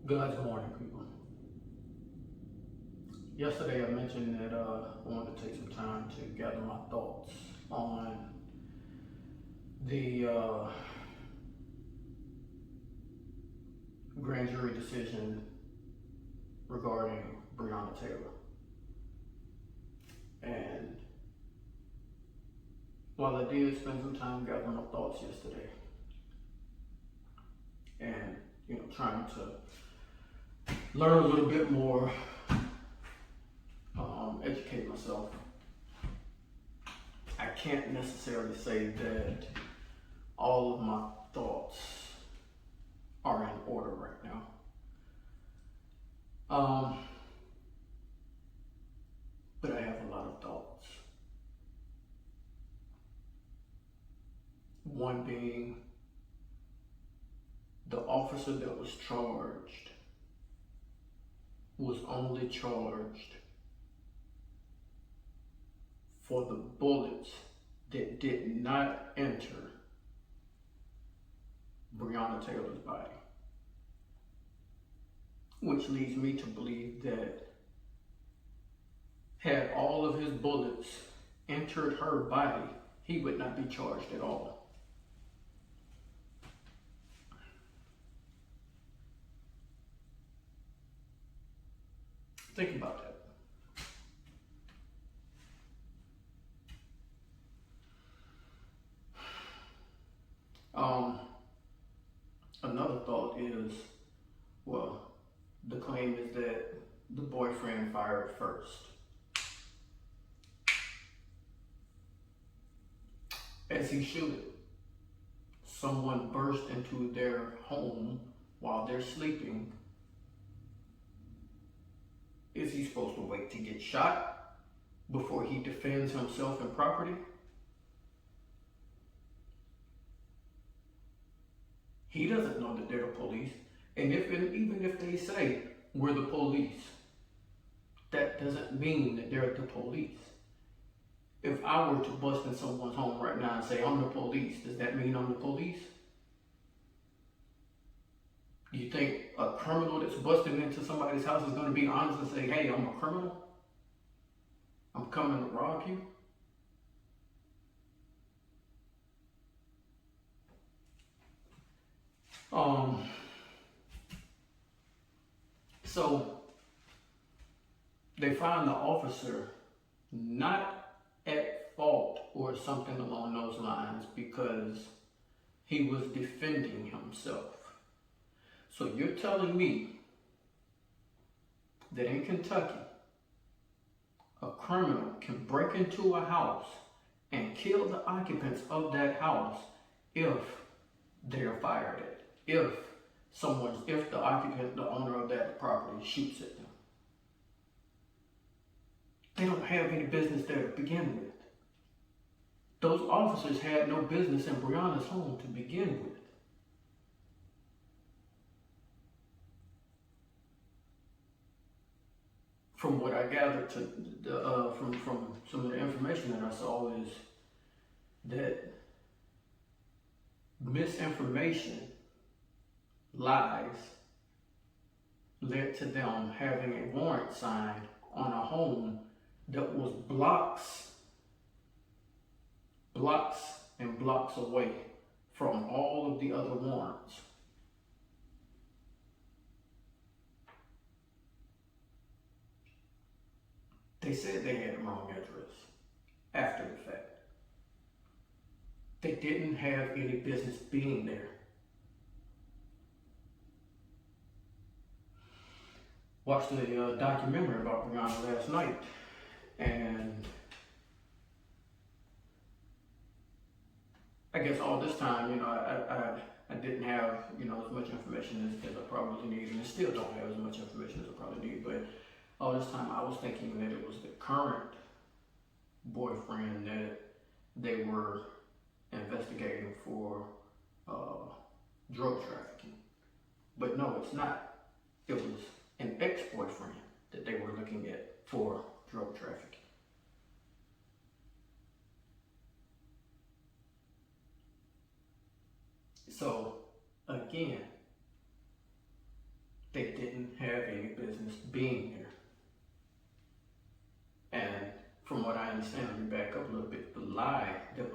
Good morning, people. Yesterday I mentioned that I wanted to take some time to gather my thoughts on the grand jury decision regarding Breonna Taylor. And while I did spend some time gathering my thoughts yesterday and trying to learn a little bit more, educate myself, I can't necessarily say that all of my thoughts are in order right now. But I have a lot of thoughts. One being the officer that was charged was only charged for the bullets that did not enter Breonna Taylor's body. Which leads me to believe that had all of his bullets entered her body, he would not be charged at all. Think about that. Another thought is, well, the claim is that the boyfriend fired first. As he should. Someone burst into their home while they're sleeping. Is he supposed to wait to get shot before he defends himself and property? He doesn't know that they're the police. And even if they say we're the police, that doesn't mean that they're the police. If I were to bust in someone's home right now and say I'm the police, does that mean I'm the police? You think a criminal that's busting into somebody's house is going to be honest and say, hey, I'm a criminal? I'm coming to rob you? So they find the officer not at fault or something along those lines because he was defending himself. So you're telling me that in Kentucky, a criminal can break into a house and kill the occupants of that house if they're fired at, if the occupant, the owner of that property shoots at them. They don't have any business there to begin with. Those officers had no business in Breonna's home to begin with. From what I gathered from some of the information that I saw is that misinformation, lies, led to them having a warrant signed on a home that was blocks and blocks away from all of the other warrants. They said they had the wrong address after the fact. They didn't have any business being there. Watched a documentary about Breonna last night, and I guess all this time, I didn't have, as much information as I probably need, and I still don't have as much information as I probably need, but all this time I was thinking that it was the current boyfriend that they were investigating for drug trafficking. But no, it's not. It was an ex-boyfriend that they were looking at for drug trafficking. So again, they did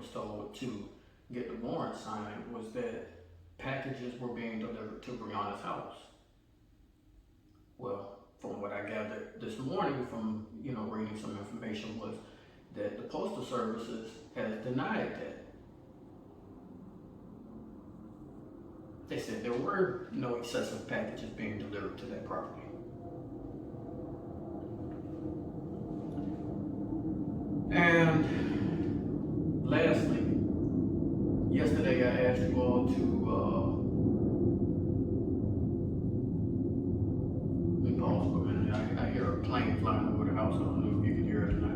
was told to get the warrant signed was that packages were being delivered to Breonna's house. Well, from what I gathered this morning from, reading some information was that the Postal Services has denied that. They said there were no excessive packages being delivered to that property. And lastly, yesterday I asked you all to, let me pause for a minute. I hear a plane flying over the house. I don't know if you can hear it or not.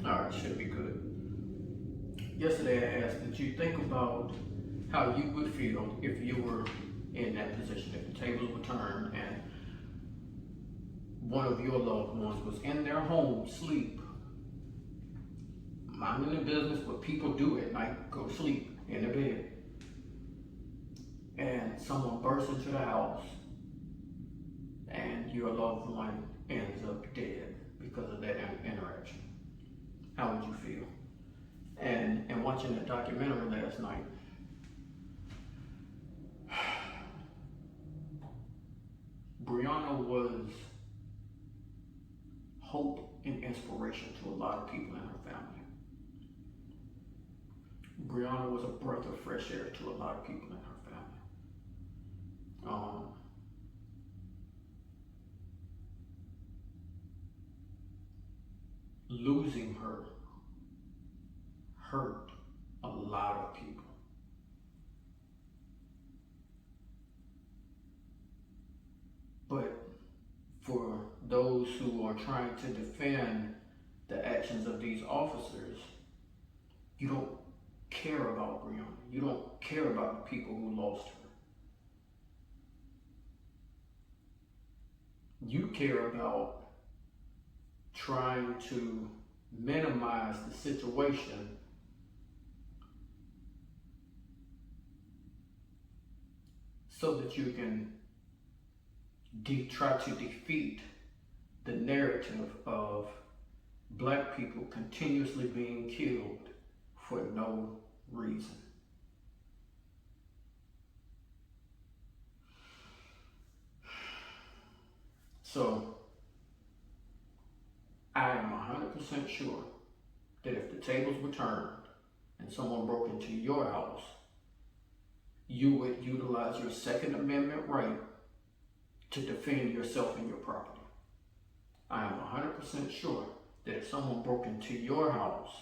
Alright, should be good. Yesterday I asked that you think about how you would feel if you were in that position, if the tables were turned and one of your loved ones was in their home, sleep, minding their business, what people do at night, go to sleep in their bed, and someone bursts into the house and your loved one ends up dead because of that interaction. How would you feel? And watching that documentary last night, Breonna was hope and inspiration to a lot of people in her family. Breonna was a breath of fresh air to a lot of people in her family. Losing her hurt a lot of people. But for those who are trying to defend the actions of these officers, you don't care about Breonna. You don't care about the people who lost her. You care about trying to minimize the situation so that you can try to defeat the narrative of black people continuously being killed for no reason. So I am 100% sure that if the tables were turned and someone broke into your house, you would utilize your Second Amendment right to defend yourself and your property. I am 100% sure that if someone broke into your house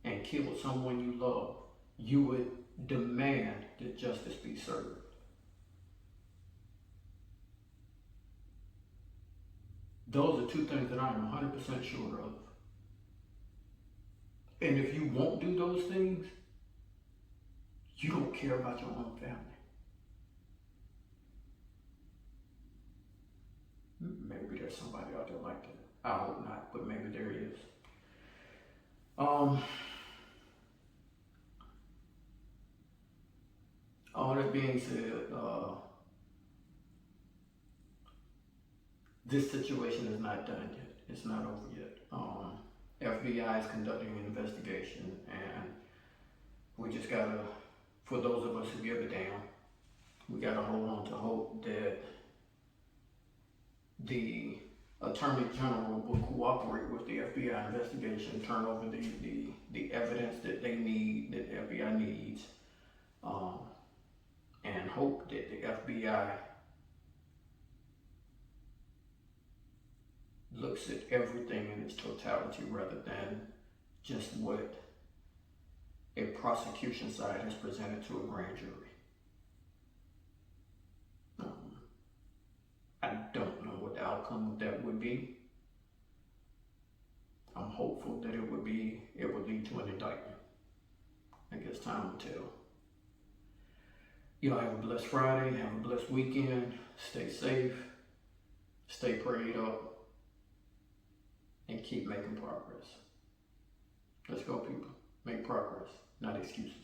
and killed someone you love, you would demand that justice be served. Those are two things that I am 100% sure of. And if you won't do those things, you don't care about your own family. Maybe there's somebody out there like that. I hope not, but maybe there is. All that being said, this situation is not done yet. It's not over yet. FBI is conducting an investigation, and we just gotta, for those of us who give a damn, we gotta hold on to hope that the Attorney General will cooperate with the FBI investigation, turn over the evidence that they need, that the FBI needs, and hope that the FBI looks at everything in its totality rather than just what a prosecution side has presented to a grand jury. I don't know what the outcome of that would be. I'm hopeful that it would lead to an indictment. I guess time will tell. Y'all have a blessed Friday, have a blessed weekend, stay safe, stay prayed up, and keep making progress. Let's go, people. Make progress, not excuses.